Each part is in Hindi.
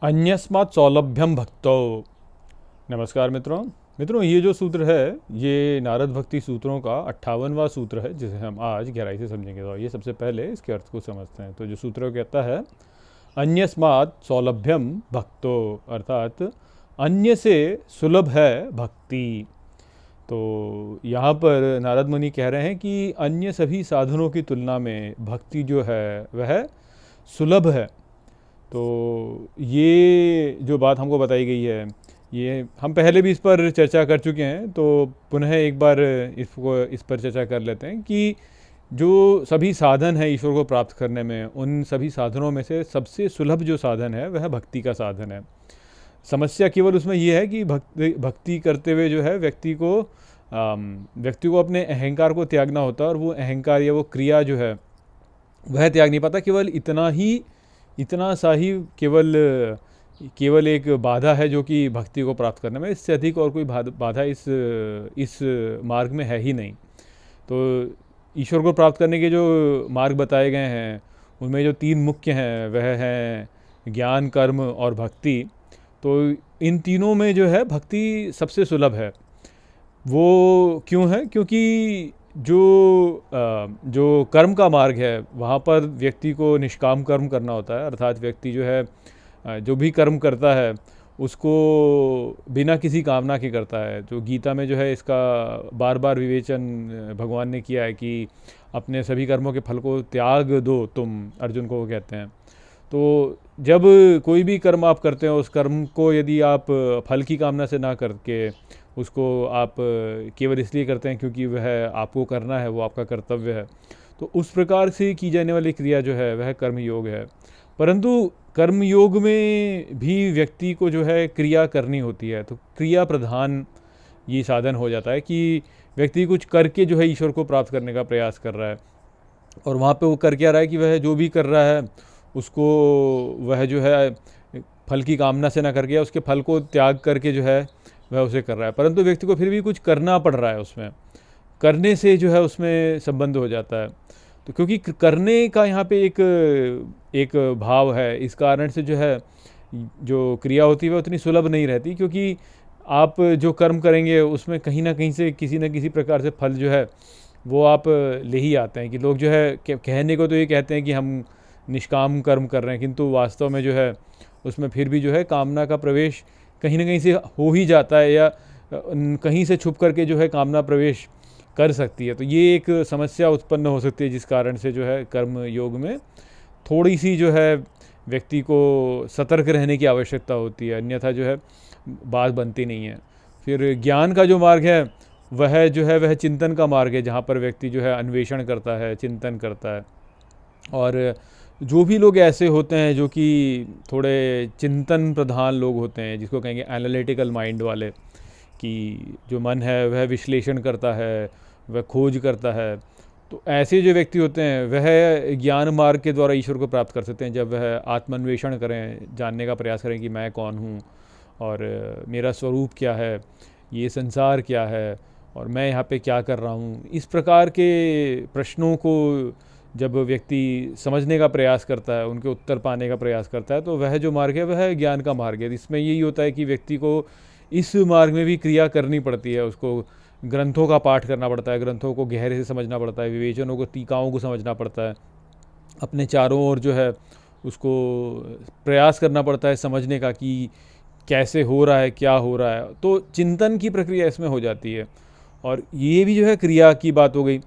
अन्यस्मात् सौलभ्यम भक्तो। नमस्कार मित्रों, ये जो सूत्र है ये नारद भक्ति सूत्रों का 58वां सूत्र है जिसे हम आज गहराई से समझेंगे। तो ये सबसे पहले इसके अर्थ को समझते हैं। तो जो सूत्र कहता है अन्यस्मात् सौलभ्यम भक्तो, अर्थात अन्य से सुलभ है भक्ति। तो यहाँ पर नारद मुनि कह रहे हैं कि अन्य सभी साधनों की तुलना में भक्ति जो है वह सुलभ है। तो ये जो बात हमको बताई गई है ये हम पहले भी इस पर चर्चा कर चुके हैं, तो पुनः एक बार इस पर चर्चा कर लेते हैं कि जो सभी साधन है ईश्वर को प्राप्त करने में, उन सभी साधनों में से सबसे सुलभ जो साधन है वह भक्ति का साधन है। समस्या केवल उसमें यह है कि भक्ति करते हुए जो है व्यक्ति को अपने अहंकार को त्यागना होता है, और वो अहंकार या वो क्रिया जो है वह त्याग नहीं पाता। केवल इतना सा ही केवल एक बाधा है जो कि भक्ति को प्राप्त करने में, इससे अधिक और कोई बाधा इस मार्ग में है ही नहीं। तो ईश्वर को प्राप्त करने के जो मार्ग बताए गए हैं उनमें जो तीन मुख्य हैं वह हैं ज्ञान, कर्म और भक्ति। तो इन तीनों में जो है भक्ति सबसे सुलभ है। वो क्यों है? क्योंकि जो कर्म का मार्ग है वहाँ पर व्यक्ति को निष्काम कर्म करना होता है, अर्थात व्यक्ति जो है जो भी कर्म करता है उसको बिना किसी कामना के करता है। तो गीता में जो है इसका बार बार विवेचन भगवान ने किया है कि अपने सभी कर्मों के फल को त्याग दो तुम, अर्जुन को वो कहते हैं। तो जब कोई भी कर्म आप करते हो उस कर्म को यदि आप फल की कामना से ना करके उसको आप केवल इसलिए करते हैं क्योंकि वह आपको करना है, वो आपका कर्तव्य है, तो उस प्रकार से की जाने वाली क्रिया जो है वह कर्मयोग है। परंतु कर्मयोग में भी व्यक्ति को जो है क्रिया करनी होती है, तो क्रिया प्रधान ये साधन हो जाता है कि व्यक्ति कुछ करके जो है ईश्वर को प्राप्त करने का प्रयास कर रहा है। और वहाँ पे वो कर क्या रहा है कि वह जो भी कर रहा है उसको वह जो है फल की कामना से ना करके उसके फल को त्याग करके जो है वह उसे कर रहा है। परंतु व्यक्ति को फिर भी कुछ करना पड़ रहा है, उसमें करने से जो है उसमें संबंध हो जाता है। तो क्योंकि करने का यहाँ पे एक भाव है, इस कारण से जो है जो क्रिया होती है वह उतनी सुलभ नहीं रहती, क्योंकि आप जो कर्म करेंगे उसमें कहीं ना कहीं से किसी न किसी प्रकार से फल जो है वो आप ले ही आते हैं। कि लोग जो है कहने को तो ये कहते हैं कि हम निष्काम कर्म कर रहे हैं, किंतु वास्तव में जो है उसमें फिर भी जो है कामना का प्रवेश कहीं ना कहीं से हो ही जाता है, या कहीं से छुप करके जो है कामना प्रवेश कर सकती है। तो ये एक समस्या उत्पन्न हो सकती है, जिस कारण से जो है कर्म योग में थोड़ी सी जो है व्यक्ति को सतर्क रहने की आवश्यकता होती है, अन्यथा जो है बात बनती नहीं है। फिर ज्ञान का जो मार्ग है वह चिंतन का मार्ग है, जहाँ पर व्यक्ति जो है अन्वेषण करता है, चिंतन करता है। और जो भी लोग ऐसे होते हैं जो कि थोड़े चिंतन प्रधान लोग होते हैं, जिसको कहेंगे एनालिटिकल माइंड वाले, कि जो मन है वह विश्लेषण करता है, वह खोज करता है, तो ऐसे जो व्यक्ति होते हैं वह ज्ञान मार्ग के द्वारा ईश्वर को प्राप्त कर सकते हैं। जब वह आत्मान्वेषण करें, जानने का प्रयास करें कि मैं कौन हूँ और मेरा स्वरूप क्या है, ये संसार क्या है और मैं यहाँ पे क्या कर रहा हूँ, इस प्रकार के प्रश्नों को जब व्यक्ति समझने का प्रयास करता है, उनके उत्तर पाने का प्रयास करता है, तो वह जो मार्ग है वह ज्ञान का मार्ग है। इसमें यही होता है कि व्यक्ति को इस मार्ग में भी क्रिया करनी पड़ती है, उसको ग्रंथों का पाठ करना पड़ता है, ग्रंथों को गहरे से समझना पड़ता है, विवेचनों को, टीकाओं को समझना पड़ता है, अपने चारों ओर जो है उसको प्रयास करना पड़ता है समझने का कि कैसे हो रहा है, क्या हो रहा है। तो चिंतन की प्रक्रिया इसमें हो जाती है, और ये भी जो है क्रिया की बात हो गई।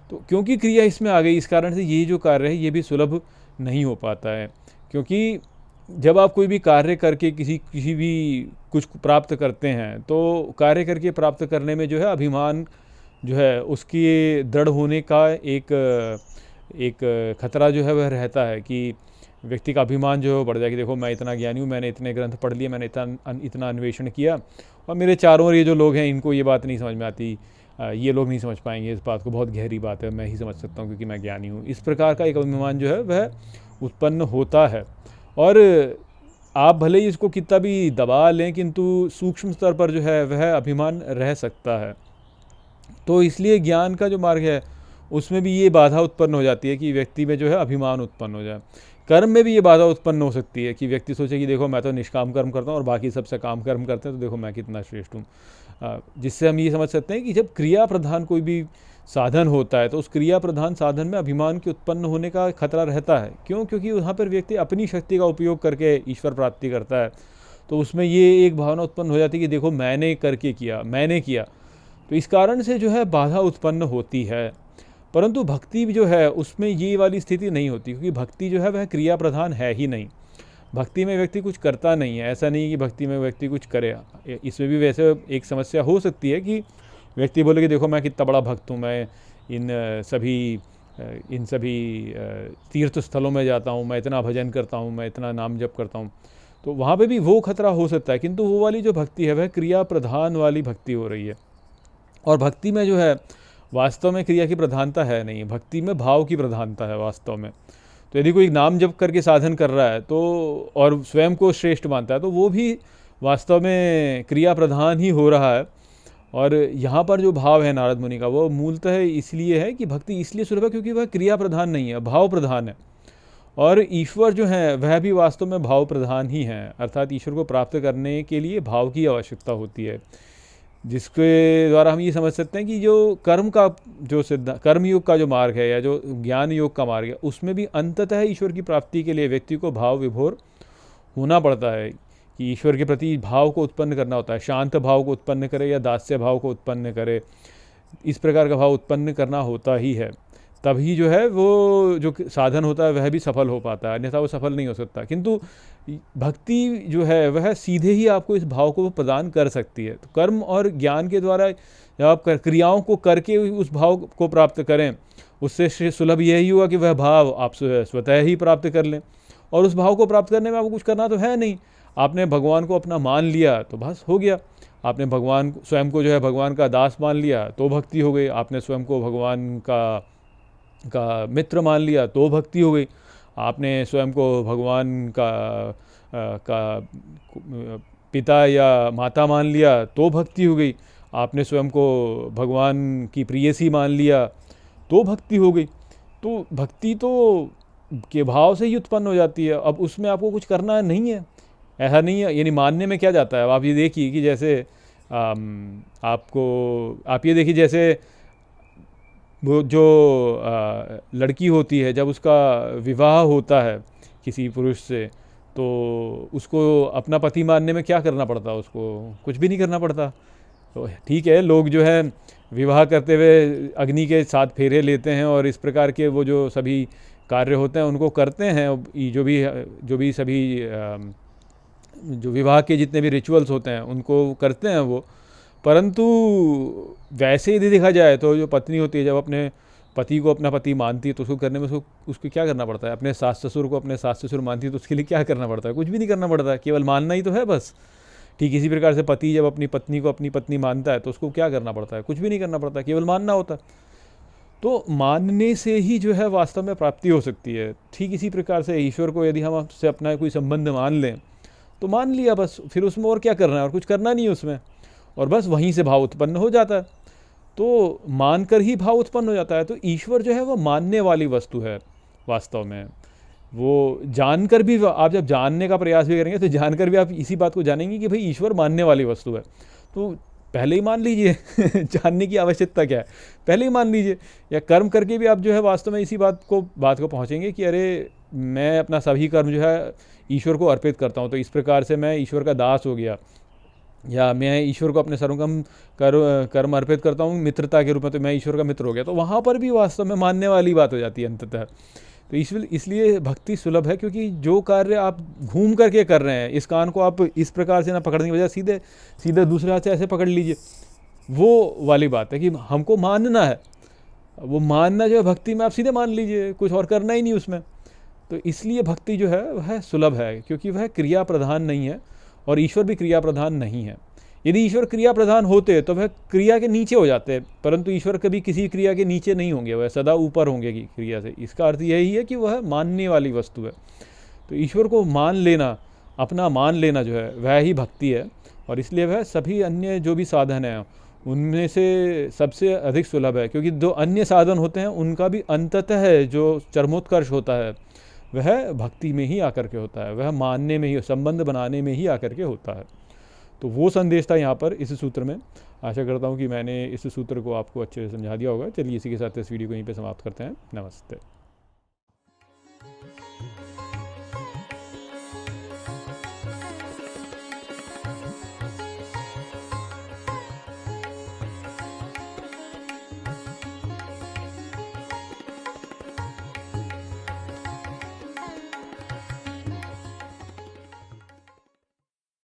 तो क्योंकि क्रिया इसमें आ गई, इस कारण से ये जो कार्य है ये भी सुलभ नहीं हो पाता है। क्योंकि जब आप कोई भी कार्य करके किसी भी कुछ प्राप्त करते हैं, तो कार्य करके प्राप्त करने में जो है अभिमान जो है उसकी दृढ़ होने का एक खतरा जो है वह रहता है कि व्यक्ति का अभिमान जो है बढ़ जाए कि देखो मैं इतना ज्ञानी हूँ, मैंने इतने ग्रंथ पढ़ लिए, मैंने इतना अन्वेषण किया, और मेरे चारों ओर ये जो लोग हैं इनको ये बात नहीं समझ में आती, ये लोग नहीं समझ पाएंगे इस बात को, बहुत गहरी बात है, मैं ही समझ सकता हूँ क्योंकि मैं ज्ञानी हूँ। इस प्रकार का एक अभिमान जो है वह उत्पन्न होता है। और आप भले ही इसको कितना भी दबा लें, किंतु सूक्ष्म स्तर पर जो है वह अभिमान रह सकता है। तो इसलिए ज्ञान का जो मार्ग है उसमें भी ये बाधा उत्पन्न हो जाती है कि व्यक्ति में जो है अभिमान उत्पन्न हो जाए। कर्म में भी ये बाधा उत्पन्न हो सकती है कि व्यक्ति सोचे कि देखो मैं तो निष्काम कर्म करता हूँ और बाकी सब सकाम कर्म करते हैं, तो देखो मैं कितना श्रेष्ठ हूँ। जिससे हम ये समझ सकते हैं कि जब क्रिया प्रधान कोई भी साधन होता है तो उस क्रिया प्रधान साधन में अभिमान के उत्पन्न होने का खतरा रहता है। क्यों? क्योंकि वहाँ पर व्यक्ति अपनी शक्ति का उपयोग करके ईश्वर प्राप्ति करता है, तो उसमें ये एक भावना उत्पन्न हो जाती है कि देखो मैंने करके किया, मैंने किया। तो इस कारण से जो है बाधा उत्पन्न होती है। परंतु भक्ति जो है उसमें ये वाली स्थिति नहीं होती, क्योंकि भक्ति जो है वह क्रिया प्रधान है ही नहीं। भक्ति में व्यक्ति कुछ करता नहीं है। ऐसा नहीं कि भक्ति में व्यक्ति कुछ करे। इसमें भी वैसे एक समस्या हो सकती है कि व्यक्ति बोले कि देखो मैं कितना बड़ा भक्त हूँ, मैं इन सभी तीर्थ स्थलों में जाता हूँ, मैं इतना भजन करता हूँ, मैं इतना नाम जप करता हूँ। तो वहाँ पे भी वो खतरा हो सकता है, किंतु वो वाली जो भक्ति है वह क्रिया प्रधान वाली भक्ति हो रही है। और भक्ति में जो है वास्तव में क्रिया की प्रधानता है नहीं, भक्ति में भाव की प्रधानता है वास्तव में। तो यदि कोई नाम जप करके साधन कर रहा है तो और स्वयं को श्रेष्ठ मानता है, तो वो भी वास्तव में क्रिया प्रधान ही हो रहा है। और यहाँ पर जो भाव है नारद मुनि का, वो मूलतः इसलिए है कि भक्ति इसलिए सुलभ है क्योंकि वह क्रिया प्रधान नहीं है, भाव प्रधान है। और ईश्वर जो है वह भी वास्तव में भाव प्रधान ही है, अर्थात ईश्वर को प्राप्त करने के लिए भाव की आवश्यकता होती है, जिसके द्वारा हम ये समझ सकते हैं कि जो कर्म का जो कर्म योग का जो मार्ग है या जो ज्ञान योग का मार्ग है, उसमें भी अंततः ईश्वर की प्राप्ति के लिए व्यक्ति को भाव विभोर होना पड़ता है कि ईश्वर के प्रति भाव को उत्पन्न करना होता है। शांत भाव को उत्पन्न करे या दास्य भाव को उत्पन्न करे, इस प्रकार का भाव उत्पन्न करना होता ही है। तभी जो है वो जो साधन होता है वह भी सफल हो पाता है, अन्यथा वो सफल नहीं हो सकता। किंतु भक्ति जो है वह सीधे ही आपको इस भाव को प्रदान कर सकती है। तो कर्म और ज्ञान के द्वारा जब आप क्रियाओं को करके उस भाव को प्राप्त करें, उससे सुलभ यही हुआ कि वह भाव आप स्वतः ही प्राप्त कर लें। और उस भाव को प्राप्त करने में आपको कुछ करना तो है नहीं, आपने भगवान को अपना मान लिया तो बस हो गया। आपने भगवान स्वयं को जो है भगवान का दास मान लिया तो भक्ति हो गई। आपने स्वयं को भगवान का मित्र मान लिया तो भक्ति हो गई। आपने स्वयं को भगवान का पिता या माता मान लिया तो भक्ति हो गई। आपने स्वयं को भगवान की प्रेयसी मान लिया तो भक्ति हो गई। तो भक्ति तो के भाव से ही उत्पन्न हो जाती है। अब उसमें आपको कुछ करना नहीं है, ऐसा नहीं है। यानी मानने में क्या जाता है, अब आप ये देखिए कि जैसे आप ये देखिए जैसे वो जो लड़की होती है, जब उसका विवाह होता है किसी पुरुष से, तो उसको अपना पति मानने में क्या करना पड़ता है, उसको कुछ भी नहीं करना पड़ता। तो ठीक है, लोग जो है विवाह करते हुए अग्नि के 7 फेरे लेते हैं और इस प्रकार के वो जो सभी कार्य होते हैं उनको करते हैं, जो भी सभी जो विवाह के जितने भी रिचुअल्स होते हैं उनको करते हैं वो। परंतु वैसे यदि देखा जाए तो जो पत्नी होती है, जब अपने पति को अपना पति मानती है तो उसको करने में उसको क्या करना पड़ता है, अपने सास ससुर को अपने सास ससुर मानती है तो उसके लिए क्या करना पड़ता है, कुछ भी नहीं करना पड़ता, केवल मानना ही तो है बस। ठीक इसी प्रकार से पति जब अपनी पत्नी को अपनी पत्नी मानता है तो उसको क्या करना पड़ता है, कुछ भी नहीं करना पड़ता, केवल मानना होता है। तो मानने से ही जो है वास्तव में प्राप्ति हो सकती है। ठीक इसी प्रकार से ईश्वर को यदि हम आपसे अपना कोई संबंध मान लें तो मान लिया बस, फिर उसमें और क्या करना है, और कुछ करना नहीं है उसमें, और बस वहीं से भाव उत्पन्न हो जाता है। तो मानकर ही भाव उत्पन्न हो जाता है। तो ईश्वर जो है वो मानने वाली वस्तु है वास्तव में। वो जानकर भी, आप जब जानने का प्रयास भी करेंगे तो जानकर भी आप इसी बात को जानेंगे कि भाई ईश्वर मानने वाली वस्तु है। तो पहले ही मान लीजिए जानने की आवश्यकता क्या है, पहले ही मान लीजिए। या कर्म करके भी आप जो है वास्तव में इसी बात को पहुँचेंगे कि अरे मैं अपना सभी कर्म जो है ईश्वर को अर्पित करता हूँ, तो इस प्रकार से मैं ईश्वर का दास हो गया। या मैं ईश्वर को अपने सर्वकर्म कर्म अर्पित करता हूँ मित्रता के रूप में, तो मैं ईश्वर का मित्र हो गया। तो वहाँ पर भी वास्तव में मानने वाली बात हो जाती है अंततः। तो इसलिए भक्ति सुलभ है, क्योंकि जो कार्य आप घूम करके कर रहे हैं, इस कान को आप इस प्रकार से ना पकड़ने की बजाय सीधे सीधे दूसरे हाथ से ऐसे पकड़ लीजिए, वो वाली बात है कि हमको मानना है। वो मानना जो है भक्ति में आप सीधे मान लीजिए, कुछ और करना ही नहीं उसमें। तो इसलिए भक्ति जो है वह सुलभ है, क्योंकि वह क्रिया प्रधान नहीं है और ईश्वर भी क्रिया प्रधान नहीं है। यदि ईश्वर क्रिया प्रधान होते तो वह क्रिया के नीचे हो जाते, परंतु ईश्वर कभी किसी क्रिया के नीचे नहीं होंगे, वह सदा ऊपर होंगे की क्रिया से। इसका अर्थ यही है कि वह मानने वाली वस्तु है। तो ईश्वर को मान लेना, अपना मान लेना जो है वह ही भक्ति है। और इसलिए वह सभी अन्य जो भी साधन हैं उनमें से सबसे अधिक सुलभ है, क्योंकि जो अन्य साधन होते हैं उनका भी अंततः जो चरमोत्कर्ष होता है वह भक्ति में ही आकर के होता है, वह मानने में ही, संबंध बनाने में ही आकर के होता है। तो वो संदेश था यहाँ पर इस सूत्र में। आशा करता हूँ कि मैंने इस सूत्र को आपको अच्छे से समझा दिया होगा। चलिए इसी के साथ इस वीडियो को यहीं पे समाप्त करते हैं। नमस्ते।